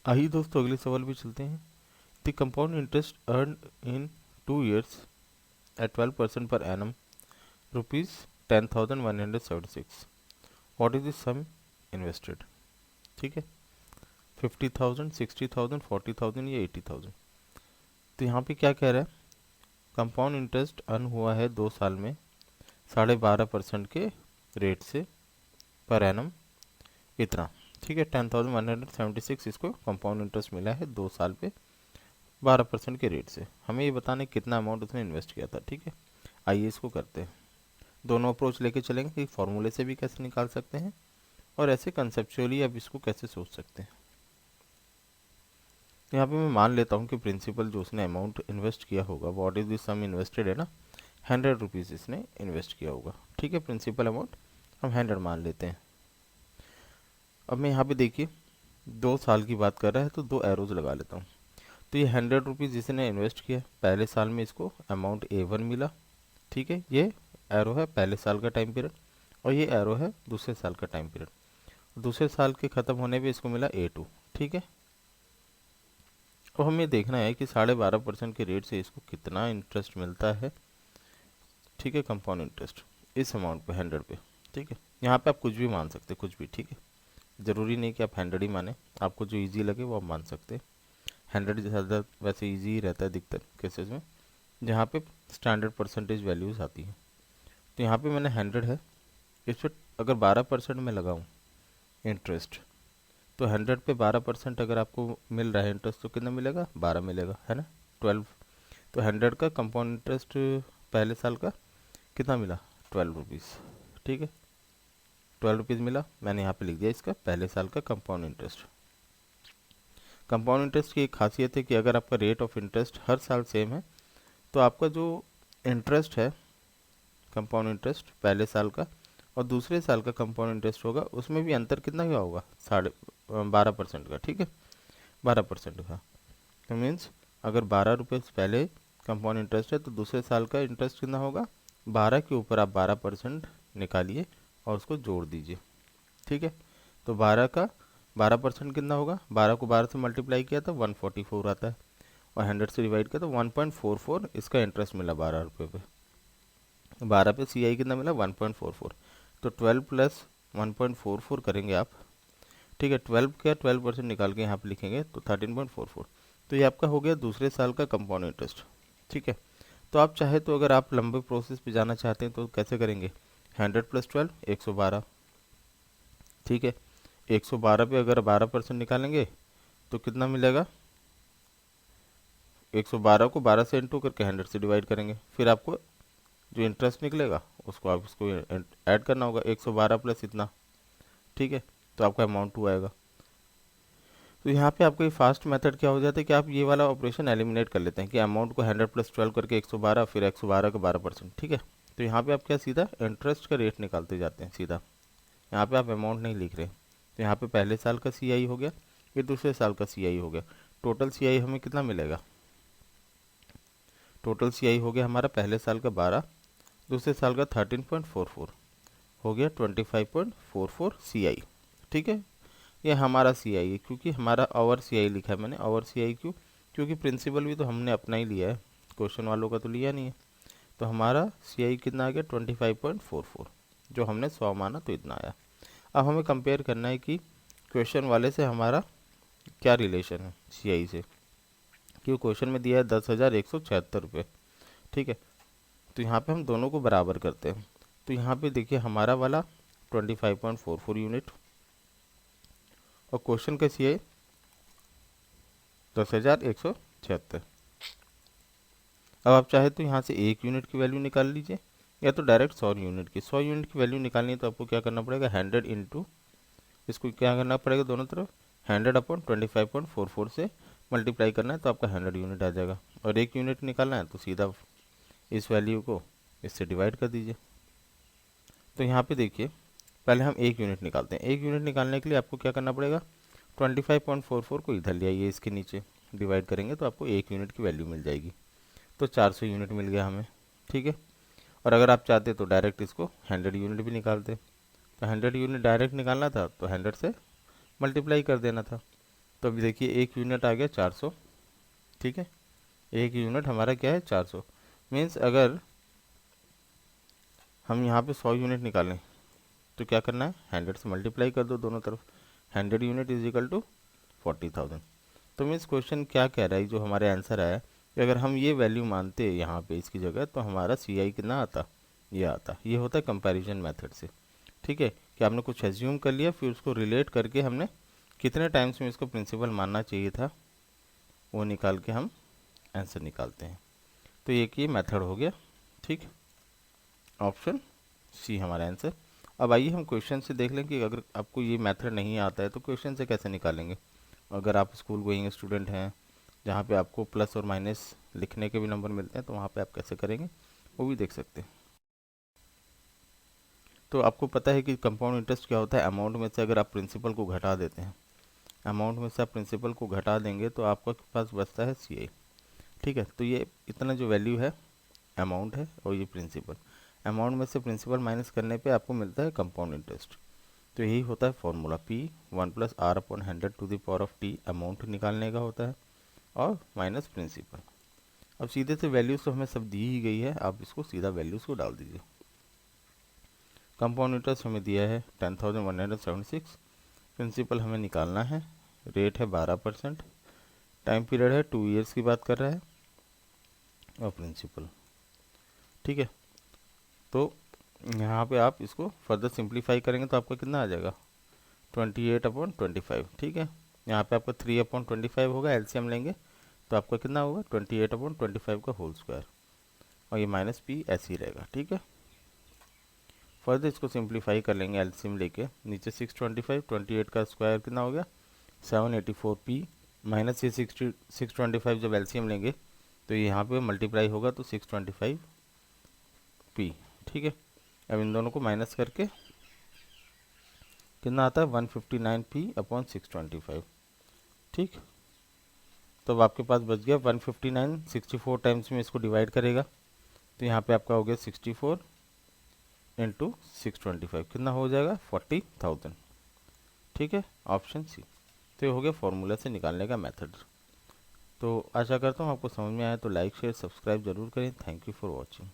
आइए दोस्तों अगले सवाल पे चलते हैं। The compound interest earn in 2 years at 12% per annum rupees 10,176। What is the sum invested? ठीक है, 50,000, 60,000, 40,000 या 80,000। तो यहाँ पे क्या कह रहा है, कंपाउंड इंटरेस्ट अर्न हुआ है 2 साल में 12.5% के रेट से पर एनम इतना। ठीक है, 10,176 इसको कंपाउंड इंटरेस्ट मिला है 2 साल पे 12% के रेट से। हमें ये बताने कितना अमाउंट उसने इन्वेस्ट किया था। ठीक है, आइए इसको करते हैं। दोनों अप्रोच लेके चलेंगे कि फॉर्मूले से भी कैसे निकाल सकते हैं और ऐसे कंसेप्चुअली आप इसको कैसे सोच सकते हैं। तो यहाँ पे मैं मान लेता हूँ कि प्रिंसिपल जो उसने अमाउंट इन्वेस्ट किया होगा, what is the sum invested है ना, 100 रुपीज़ इसने इन्वेस्ट किया होगा। ठीक है, प्रिंसिपल अमाउंट हम 100 मान लेते हैं। अब मैं यहाँ पे देखिए 2 साल की बात कर रहा है तो 2 एरोज लगा लेता हूँ। तो ये 100 रुपीज़ जिसने इन्वेस्ट किया पहले साल में, इसको अमाउंट A1 मिला। ठीक है, ये एरो है पहले साल का टाइम पीरियड और ये एरो है दूसरे साल का टाइम पीरियड। दूसरे साल के ख़त्म होने पे इसको मिला A2। ठीक है, और हमें देखना है कि 12.5% के रेट से इसको कितना इंटरेस्ट मिलता है। ठीक है, कंपाउंड इंटरेस्ट इस अमाउंट पे 100 पे। ठीक है, यहाँ पे आप कुछ भी मान सकते हैं, कुछ भी। ठीक है, ज़रूरी नहीं कि आप 100 ही माने, आपको जो ईजी लगे वो आप मान सकते हैं। 100 ज़्यादा वैसे ईजी ही रहता है अधिकतर केसेस में जहाँ पे स्टैंडर्ड परसेंटेज वैल्यूज़ आती हैं। तो यहाँ पे मैंने 100 है, इस पर अगर 12% में लगाऊँ इंटरेस्ट, तो 100 पे 12% अगर आपको मिल रहा है इंटरेस्ट तो कितना मिलेगा, 12 मिलेगा, है ना, 12। तो 100 का कंपाउंड इंटरेस्ट पहले साल का कितना मिला, 12 रुपीज़। ठीक है, 12 रुपीज़ मिला, मैंने यहाँ पे लिख दिया इसका पहले साल का कंपाउंड इंटरेस्ट। कंपाउंड इंटरेस्ट की एक खासियत है कि अगर आपका रेट ऑफ इंटरेस्ट हर साल सेम है तो आपका जो इंटरेस्ट है, कंपाउंड इंटरेस्ट पहले साल का और दूसरे साल का कंपाउंड इंटरेस्ट होगा, उसमें भी अंतर कितना क्या होगा, 12.5% का। ठीक है, 12% का। तो मीन्स अगर 12 रुपये पहले कंपाउंड इंटरेस्ट है तो दूसरे साल का इंटरेस्ट कितना होगा, 12 के ऊपर आप 12% निकालिए और उसको जोड़ दीजिए। ठीक है, तो 12% कितना होगा, 12 को 12 से मल्टीप्लाई किया तो 144 आता है और 100 से डिवाइड किया तो 1.44 इसका इंटरेस्ट मिला 12 रुपये पे। 12 पे CI कितना मिला, 1.44। तो 12 प्लस 1.44 करेंगे आप। ठीक है, 12 का 12% निकाल के यहाँ पे लिखेंगे तो 13.44। तो ये आपका हो गया दूसरे साल का कंपाउंड इंटरेस्ट। ठीक है, तो आप चाहे तो अगर आप लंबे प्रोसेस पे जाना चाहते हैं तो कैसे करेंगे, 100 प्लस 12 112। ठीक है, 112 पे अगर 12% निकालेंगे तो कितना मिलेगा, 112 को 12 से इंटू करके 100 से डिवाइड करेंगे, फिर आपको जो इंटरेस्ट निकलेगा उसको आप इसको ऐड करना होगा, 112 प्लस इतना। ठीक है, तो आपका अमाउंट 2 आएगा। तो यहाँ पे आपको ये फास्ट मेथड क्या हो जाता है कि आप ये वाला ऑपरेशन एलिमिनेट कर लेते हैं कि अमाउंट को 100 प्लस 12 करके 112, फिर 112 का 12%। ठीक है, तो यहाँ पे आप क्या सीधा इंटरेस्ट का रेट निकालते जाते हैं सीधा, यहाँ पे आप अमाउंट नहीं लिख रहे। तो यहाँ पे पहले साल का CI हो गया, फिर दूसरे साल का CI हो गया। टोटल CI हमें कितना मिलेगा, टोटल CI हो गया हमारा पहले साल का 12, दूसरे साल का 13.44, हो गया 25.44 CI। ठीक है, ये हमारा CI है क्योंकि हमारा आवर CI लिखा है मैंने, आवर CI क्यों, क्योंकि प्रिंसिपल भी तो हमने अपना ही लिया है, क्वेश्चन वालों का तो लिया नहीं है। तो हमारा CI कितना आ गया, 25.44, जो हमने 100 माना तो इतना आया। अब हमें कंपेयर करना है कि क्वेश्चन वाले से हमारा क्या रिलेशन है CI से, क्योंकि क्वेश्चन में दिया है 10,176 रुपये। ठीक है, तो यहाँ पे हम दोनों को बराबर करते हैं। तो यहाँ पे देखिए हमारा वाला 25.44 यूनिट और क्वेश्चन का CI 10,176। अब आप चाहे तो यहाँ से 1 यूनिट की वैल्यू निकाल लीजिए या तो डायरेक्ट 100 यूनिट की। 100 यूनिट की वैल्यू निकालनी है तो आपको क्या करना पड़ेगा, 100 इंटू इसको क्या करना पड़ेगा दोनों तरफ, 100/25.44 से मल्टीप्लाई करना है तो आपका 100 यूनिट आ जाएगा। और 1 यूनिट निकालना है तो सीधा इस वैल्यू को इससे डिवाइड कर दीजिए। तो यहाँ पे देखिए पहले हम 1 यूनिट निकालते हैं। 1 यूनिट निकालने के लिए आपको क्या करना पड़ेगा, 25.44 को इधर ले आइए, इसके नीचे डिवाइड करेंगे तो आपको 1 यूनिट की वैल्यू मिल जाएगी। तो 400 यूनिट मिल गया हमें। ठीक है, और अगर आप चाहते तो डायरेक्ट इसको 100 यूनिट भी निकालते। तो 100 यूनिट डायरेक्ट निकालना था तो 100 से मल्टीप्लाई कर देना था। तो अभी देखिए एक यूनिट आ गया 400, ठीक है, एक यूनिट हमारा क्या है 400। मीन्स अगर हम यहाँ पे 100 यूनिट निकालें तो क्या करना है, 100 से मल्टीप्लाई कर दो दोनों तरफ, 100 यूनिट इज इक्वल टू 40,000। तो मीन्स क्वेश्चन क्या कह रहा है, जो हमारे आंसर आया कि अगर हम ये वैल्यू मानते यहाँ पे इसकी जगह, तो हमारा सी आई कितना आता, ये आता। ये होता है कंपैरिजन मेथड से, ठीक है, कि आपने कुछ एज्यूम कर लिया, फिर उसको रिलेट करके हमने कितने टाइम्स में इसको प्रिंसिपल मानना चाहिए था वो निकाल के हम आंसर निकालते हैं। तो एक ये मेथड हो गया, ठीक, ऑप्शन सी हमारा आंसर। अब आइए हम क्वेश्चन से देख लें कि अगर आपको ये मेथड नहीं आता है तो क्वेश्चन से कैसे निकालेंगे। अगर आप स्कूल गोइंग स्टूडेंट हैं जहाँ पे आपको प्लस और माइनस लिखने के भी नंबर मिलते हैं, तो वहाँ पे आप कैसे करेंगे वो भी देख सकते हैं। तो आपको पता है कि कंपाउंड इंटरेस्ट क्या होता है, अमाउंट में से अगर आप प्रिंसिपल को घटा देते हैं, अमाउंट में से आप प्रिंसिपल को घटा देंगे तो आपका पास बचता है सी आई, ठीक है। तो ये इतना जो वैल्यू है अमाउंट है और ये प्रिंसिपल, अमाउंट में से प्रिंसिपल माइनस करने पे आपको मिलता है कंपाउंड इंटरेस्ट। तो यही होता है फॉर्मूला, पी 1+r/100 अमाउंट निकालने का होता है और माइनस प्रिंसिपल। अब सीधे से वैल्यूज़ तो हमें सब दी ही गई है, आप इसको सीधा वैल्यूज़ को डाल दीजिए। कंपाउंड इंटरेस्ट हमें दिया है 10,176, प्रिंसिपल हमें निकालना है, रेट है 12%, टाइम पीरियड है 2 ईयर्स की बात कर रहा है और प्रिंसिपल, ठीक है। तो यहाँ पे आप इसको फर्दर सिंप्लीफाई करेंगे तो आपका कितना आ जाएगा 28/25, ठीक है। यहाँ पे आपका 3/25 होगा, एलसीएम लेंगे तो आपका कितना होगा 28/25 का होल स्क्वायर, और ये माइनस पी ऐसे ही रहेगा, ठीक है। फर्दर इसको सिंप्लीफाई कर लेंगे एलसीएम लेके, नीचे 625, 28 का स्क्वायर कितना हो गया 784 पी, माइनस ये 625 जब एलसीएम लेंगे तो ये यहाँ पे मल्टीप्लाई होगा तो 625 पी, ठीक है। अब इन दोनों को माइनस करके कितना आता है 159 p/625, ठीक। तो अब आपके पास बच गया 159, 64 टाइम्स में इसको डिवाइड करेगा तो यहाँ पे आपका हो गया 64 इंटू 625, कितना हो जाएगा 40,000, ठीक है, ऑप्शन सी। तो ये हो गया फॉर्मूला से निकालने का मेथड। तो आशा करता हूँ आपको समझ में आया, तो लाइक शेयर सब्सक्राइब जरूर करें। Thank you for watching.